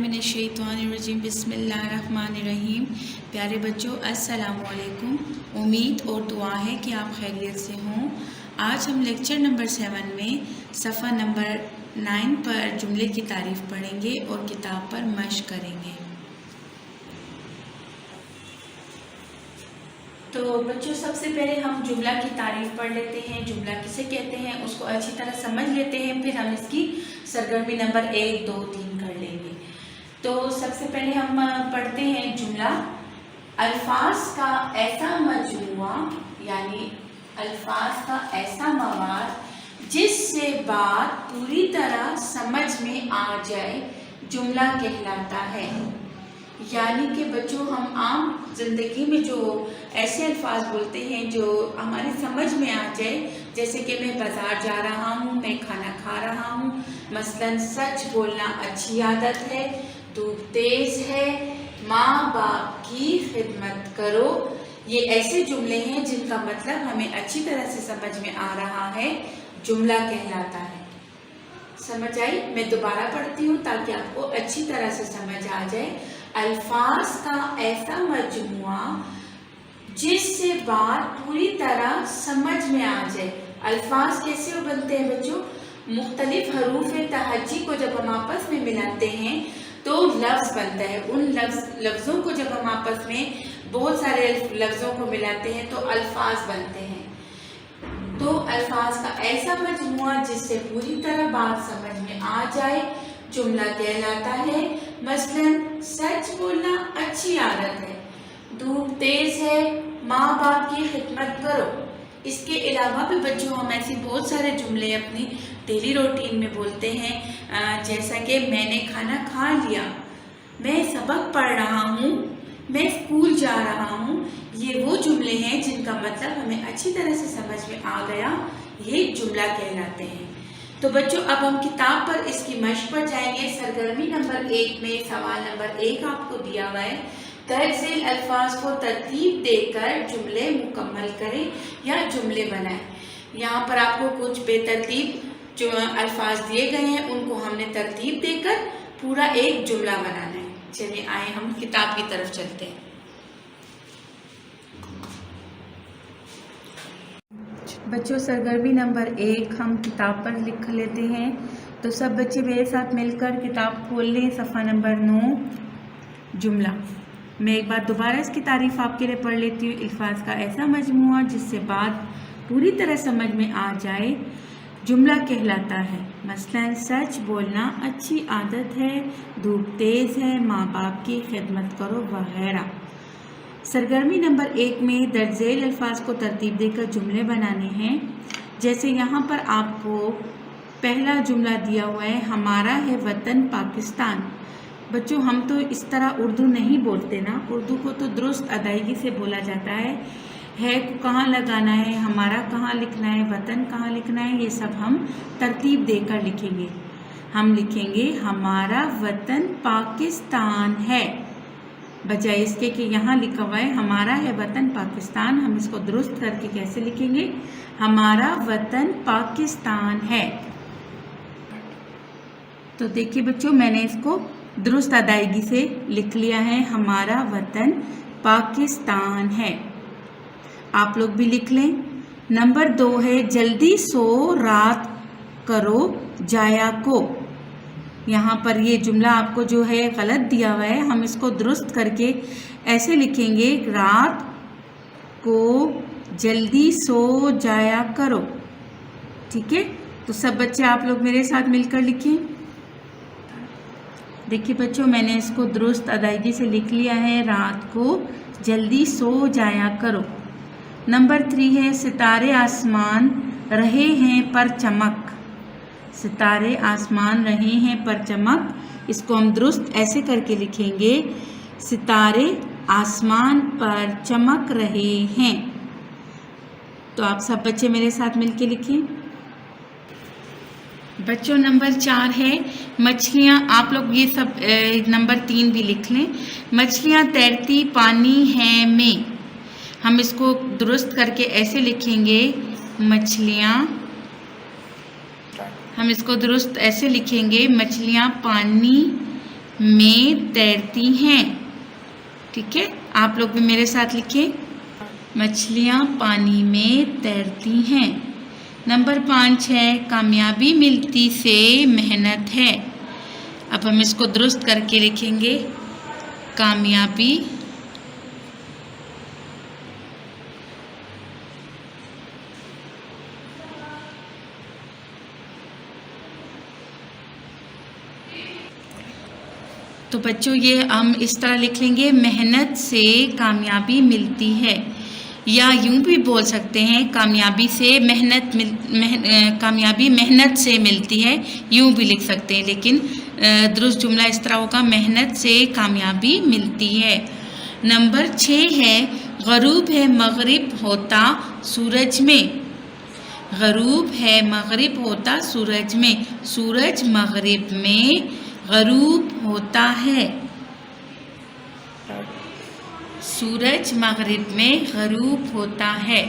मिनश्शैतानिर्रजीम बिस्मिल्लाहिर्रहमानिर्रहीम। प्यारे बच्चों, अस्सलाम वालेकुम। उम्मीद और दुआ है कि आप खैरियत से हों। आज हम लेक्चर नंबर 7 में सफ़ा नंबर 9 पर जुमले की तारीफ़ पढ़ेंगे और किताब पर मश्क करेंगे। तो बच्चों, सबसे पहले हम जुमला की तारीफ़ पढ़ लेते हैं। जुमला किसे कहते हैं उसको अच्छी तरह समझ लेते हैं, फिर हम इसकी सरगर्मी नंबर 1, 2, 3 कर लेंगे। तो सबसे पहले हम पढ़ते हैं जुमला। अल्फाज का ऐसा मजमुआ यानी अल्फाज का ऐसा मवाद जिससे बात पूरी तरह समझ में आ जाए जुमला कहलाता है। यानी कि बच्चों, हम आम ज़िंदगी में जो ऐसे अल्फाज बोलते हैं जो हमारी समझ में आ जाए, जैसे कि मैं बाज़ार जा रहा हूँ, मैं खाना खा रहा हूँ, मसलन सच बोलना अच्छी आदत है, धूप तेज़ है, माँ बाप की खिदमत करो। ये ऐसे जुमले हैं जिनका मतलब हमें अच्छी तरह से समझ में आ रहा है, जुमला कहलाता है। समझ आई? मैं दोबारा पढ़ती हूँ ताकि आपको अच्छी तरह से समझ आ जाए। अल्फाज का ऐसा मजमुआ जिससे बात पूरी तरह समझ में आ जाए। अल्फाज कैसे बनते हैं बच्चों? मुख्तलिफ हरूफ तहज्जी को जब हम आपस में मिलाते हैं तो लफ्ज़ बनता है। उन लफ्ज़ों को जब हम आपस में बहुत सारे लफ्ज़ों को मिलाते हैं तो अल्फाज बनते हैं। तो अल्फाज का ऐसा मजमुआ जिससे पूरी तरह बात समझ में आ जाए जुमला कहलाता है। मसलन सच बोलना अच्छी आदत है, धूप तेज है, माँ बाप की खिदमत करो। इसके अलावा भी बच्चों हम ऐसे बहुत सारे जुमले अपनी डेली रूटीन में बोलते हैं, जैसा कि मैंने खाना खा लिया, मैं सबक पढ़ रहा हूँ, मैं स्कूल जा रहा हूँ। ये वो जुमले हैं जिनका मतलब हमें अच्छी तरह से समझ में आ गया, ये जुमला कहलाते हैं। तो बच्चों, अब हम किताब पर इसकी मश्क पर जाएंगे। सरगर्मी नंबर 1 में सवाल नंबर 1 आपको दिया हुआ है। दर्ज झेल अल्फाज को तरतीब देकर जुमले मुकम्मल करें या जुमले बनाएं। यहाँ पर आपको कुछ बेतरतीब जो अल्फाज दिए गए हैं उनको हमने तरतीब देकर पूरा एक जुमला बनाना है। चलिए आए हम किताब की तरफ चलते हैं। बच्चों, सरगर्मी नंबर 1 हम किताब पर लिख लेते हैं। तो सब बच्चे मेरे साथ मिलकर किताब खोल लें। सफ़ा नंबर 9 जुमला। मैं एक बार दोबारा इसकी तारीफ़ आपके लिए पढ़ लेती हूँ। अल्फाज का ऐसा मजमुआ जिससे बात पूरी तरह समझ में आ जाए जुमला कहलाता है। मसलन सच बोलना अच्छी आदत है, धूप तेज़ है, माँ बाप की खिदमत करो वगैरह। सरगर्मी नंबर 1 में दर्ज झेल अल्फाज को तरतीब देकर जुमले बनाने हैं। जैसे यहाँ पर आपको पहला जुमला दिया हुआ है, हमारा है वतन पाकिस्तान। बच्चों, हम तो इस तरह उर्दू नहीं बोलते ना, उर्दू को तो दुरुस्त अदायगी से बोला जाता है को कहाँ लगाना है, हमारा कहाँ लिखना है, वतन कहाँ लिखना है, ये सब हम तरतीब देकर लिखेंगे। हम लिखेंगे हमारा वतन पाकिस्तान है, बजाय इसके कि यहाँ लिखा हुआ है हमारा है वतन पाकिस्तान। हम इसको दुरुस्त करके कैसे लिखेंगे? हमारा वतन पाकिस्तान है। तो देखिए बच्चों, मैंने इसको दुरुस्त अदायगी से लिख लिया है, हमारा वतन पाकिस्तान है। आप लोग भी लिख लें। नंबर 2 है जल्दी सो रात करो जाया को। यहाँ पर ये जुमला आपको जो है गलत दिया हुआ है, हम इसको दुरुस्त करके ऐसे लिखेंगे, रात को जल्दी सो जाया करो। ठीक है? तो सब बच्चे आप लोग मेरे साथ मिलकर लिखें। देखिए बच्चों, मैंने इसको दुरुस्त अदायगी से लिख लिया है, रात को जल्दी सो जाया करो। नंबर 3 है सितारे आसमान रहे हैं पर चमक। सितारे आसमान रहे हैं पर चमक, इसको हम दुरुस्त ऐसे करके लिखेंगे, सितारे आसमान पर चमक रहे हैं। तो आप सब बच्चे मेरे साथ मिलके लिखें। बच्चों, नंबर 4 है मछलियाँ। आप लोग ये सब नंबर 3 भी लिख लें। मछलियाँ तैरती पानी है में, हम इसको दुरुस्त करके ऐसे लिखेंगे, मछलियाँ, हम इसको दुरुस्त ऐसे लिखेंगे, मछलियाँ पानी में तैरती हैं। ठीक है, आप लोग भी मेरे साथ लिखें, मछलियाँ पानी में तैरती हैं। नंबर 5 है कामयाबी मिलती से मेहनत है। अब हम इसको दुरुस्त करके लिखेंगे, कामयाबी तो बच्चों ये हम इस तरह लिख लेंगे, मेहनत से कामयाबी मिलती है, या यूं भी बोल सकते हैं कामयाबी मेहनत से मिलती है, यूं भी लिख सकते हैं, लेकिन दुरुस्त जुमला इस तरह होगा, मेहनत से कामयाबी मिलती है। नंबर 6 है गरूब है मगरिब होता सूरज में। गरूब है मगरिब होता सूरज में, सूरज मगरिब में गरूब होता है। सूरज मगरिब में गरूब होता है,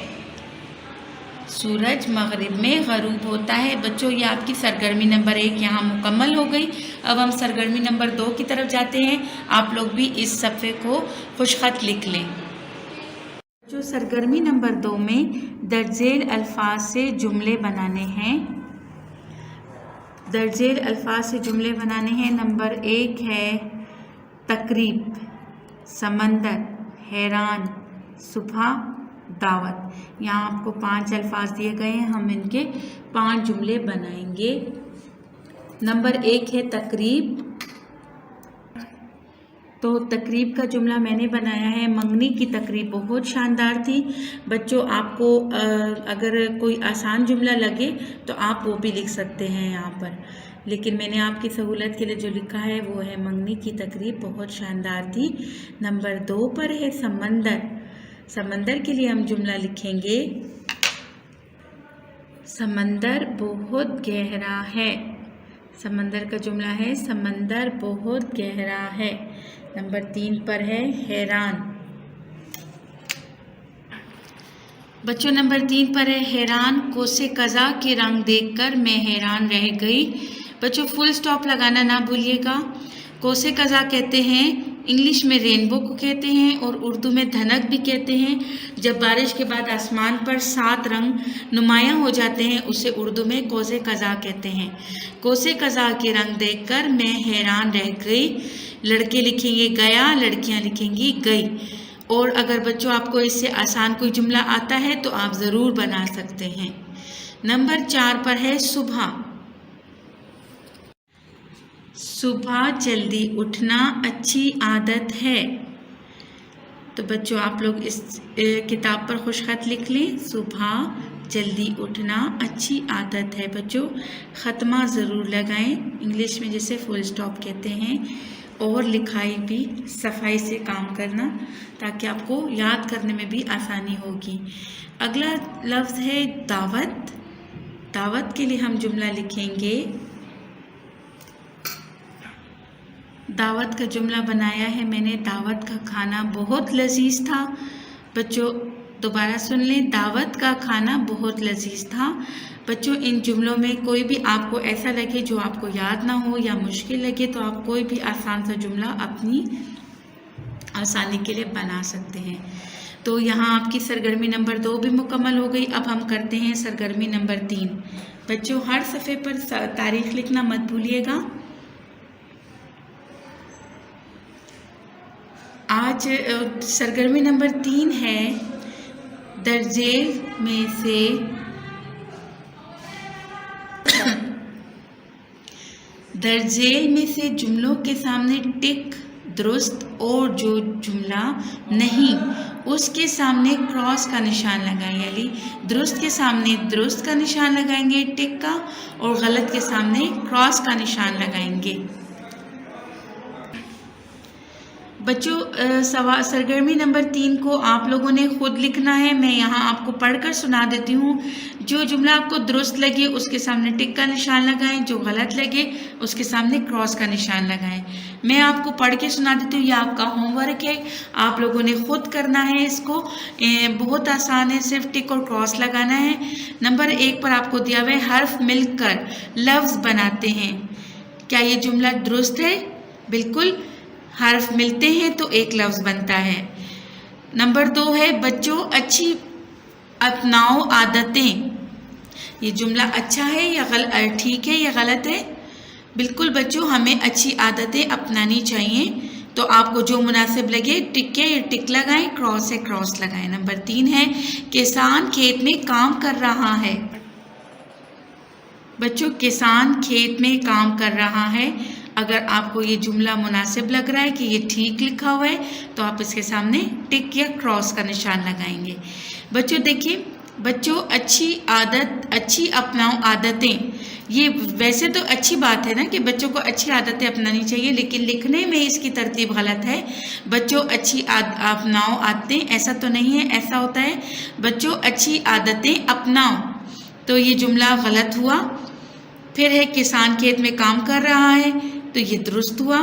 सूरज मगरिब में गरूब होता है। बच्चों ये आपकी सरगर्मी नंबर 1 यहाँ मुकम्मल हो गई। अब हम सरगर्मी नंबर 2 की तरफ जाते हैं। आप लोग भी इस सफ़े को खुशखत लिख लें। जो सरगर्मी नंबर 2 में दर्जेल अल्फाज से जुमले बनाने हैं, दर्जेल अल्फाज से जुमले बनाने हैं। नंबर 1 है तकरीब, समंदर, हैरान, सुबह, दावत। यहाँ आपको 5 अल्फाज दिए गए हैं, हम इनके 5 जुमले बनाएंगे। नंबर 1 है तकरीब। तो तकरीब का जुमला मैंने बनाया है, मंगनी की तकरीब बहुत शानदार थी। बच्चों आपको अगर कोई आसान जुमला लगे तो आप वो भी लिख सकते हैं यहाँ पर, लेकिन मैंने आपकी सहूलत के लिए जो लिखा है वो है मंगनी की तकरीब बहुत शानदार थी। नंबर 2 पर है समंदर। समंदर के लिए हम जुमला लिखेंगे, समंदर बहुत गहरा है। समंदर का जुमला है समंदर बहुत गहरा है। नंबर 3 पर है हैरान। बच्चों नंबर 3 पर है हैरान, कोसे कज़ा के रंग देखकर मैं हैरान रह गई। बच्चों फुल स्टॉप लगाना ना भूलिएगा। कोसे कज़ा कहते हैं, इंग्लिश में रेनबो को कहते हैं और उर्दू में धनक भी कहते हैं। जब बारिश के बाद आसमान पर 7 रंग नुमायां हो जाते हैं उसे उर्दू में कोसे कज़ा कहते हैं। कोसे कज़ा के रंग देखकर मैं हैरान रह गई। लड़के लिखेंगे गया, लड़कियां लिखेंगी गई। और अगर बच्चों आपको इससे आसान कोई जुमला आता है तो आप ज़रूर बना सकते हैं। नंबर 4 पर है सुबह। सुबह जल्दी उठना अच्छी आदत है। तो बच्चों आप लोग इस किताब पर खुशखत लिख लें, सुबह जल्दी उठना अच्छी आदत है। बच्चों ख़त्मा ज़रूर लगाएं, इंग्लिश में जिसे फुल स्टॉप कहते हैं, और लिखाई भी सफाई से काम करना ताकि आपको याद करने में भी आसानी होगी। अगला लफ्ज़ है दावत। दावत के लिए हम जुमला लिखेंगे, दावत का जुमला बनाया है मैंने, दावत का खाना बहुत लजीज था। बच्चों दोबारा सुन लें, दावत का खाना बहुत लजीज था। बच्चों इन जुमलों में कोई भी आपको ऐसा लगे जो आपको याद ना हो या मुश्किल लगे तो आप कोई भी आसान सा जुमला अपनी आसानी के लिए बना सकते हैं। तो यहाँ आपकी सरगर्मी नंबर 2 भी मुकम्मल हो गई। अब हम करते हैं सरगर्मी नंबर 3। बच्चों हर सफ़े पर तारीख लिखना मत भूलिएगा। आज सरगर्मी नंबर 3 है दर्जेल में से दर्जेल में से जुमलों के सामने टिक दुरुस्त और जो जुमला नहीं उसके सामने क्रॉस का निशान लगाएं, यानी दुरुस्त के सामने दुरुस्त का निशान लगाएंगे टिक का, और गलत के सामने क्रॉस का निशान लगाएंगे। बच्चों सरगर्मी नंबर 3 को आप लोगों ने खुद लिखना है। मैं यहाँ आपको पढ़कर सुना देती हूँ। जो जुमला आपको दुरुस्त लगे उसके सामने टिक का निशान लगाएं, जो गलत लगे उसके सामने क्रॉस का निशान लगाएं। मैं आपको पढ़ के सुना देती हूँ, यह आपका होमवर्क है, आप लोगों ने खुद करना है इसको। बहुत आसान है, सिर्फ टिक और क्रॉस लगाना है। नंबर 1 पर आपको दिया हुआ है हर्फ मिलकर लफ्ज़ बनाते हैं। क्या ये जुमला दुरुस्त है? بالکل حرف ملتے ہیں تو ایک لفظ بنتا ہے۔ نمبر 2 ہے بچوں اچھی اپناؤ عادتیں۔ یہ جملہ اچھا ہے یا ٹھیک ہے یا غلط ہے؟ بالکل بچوں ہمیں اچھی عادتیں اپنانی چاہیے، تو آپ کو جو مناسب لگے ٹک ہے ٹک لگائیں، کراس ہے کراس لگائیں۔ نمبر 3 ہے کسان کھیت میں کام کر رہا ہے۔ بچوں کسان کھیت میں کام کر رہا ہے، اگر آپ کو یہ جملہ مناسب لگ رہا ہے کہ یہ ٹھیک لکھا ہوا ہے تو آپ اس کے سامنے ٹک یا کراس کا نشان لگائیں گے۔ بچوں دیکھیے، بچوں اچھی اپناؤ عادتیں، یہ ویسے تو اچھی بات ہے نا کہ بچوں کو اچھی عادتیں اپنانی چاہیے، لیکن لکھنے میں اس کی ترتیب غلط ہے۔ بچوں اچھی اپناؤ عادتیں ایسا تو نہیں ہے، ایسا ہوتا ہے بچوں اچھی عادتیں اپناؤ، تو یہ جملہ غلط ہوا۔ پھر ہے کسان کھیت میں کام کر رہا ہے، تو یہ درست ہوا۔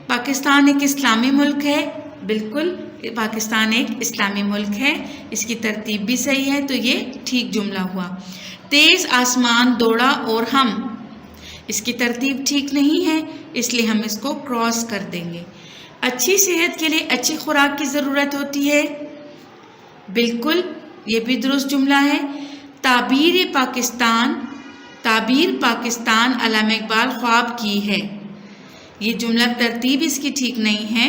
پاکستان ایک اسلامی ملک ہے، بالکل پاکستان ایک اسلامی ملک ہے، اس کی ترتیب بھی صحیح ہے، تو یہ ٹھیک جملہ ہوا۔ تیز آسمان دوڑا اور ہم، اس کی ترتیب ٹھیک نہیں ہے، اس لیے ہم اس کو کراس کر دیں گے۔ اچھی صحت کے لیے اچھی خوراک کی ضرورت ہوتی ہے، بالکل یہ بھی درست جملہ ہے۔ تعبیر پاکستان علامہ اقبال خواب کی ہے، یہ جملہ ترتیب اس کی ٹھیک نہیں ہے،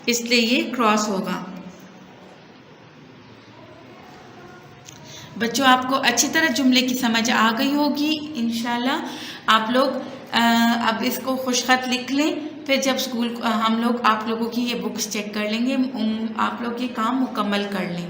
اس لیے یہ کراس ہوگا۔ بچوں آپ کو اچھی طرح جملے کی سمجھ آ گئی ہوگی انشاءاللہ۔ آپ لوگ اب اس کو خوش خط لکھ لیں، پھر جب اسکول آپ لوگوں کی یہ بکس چیک کر لیں گے، آپ لوگ یہ کام مکمل کر لیں۔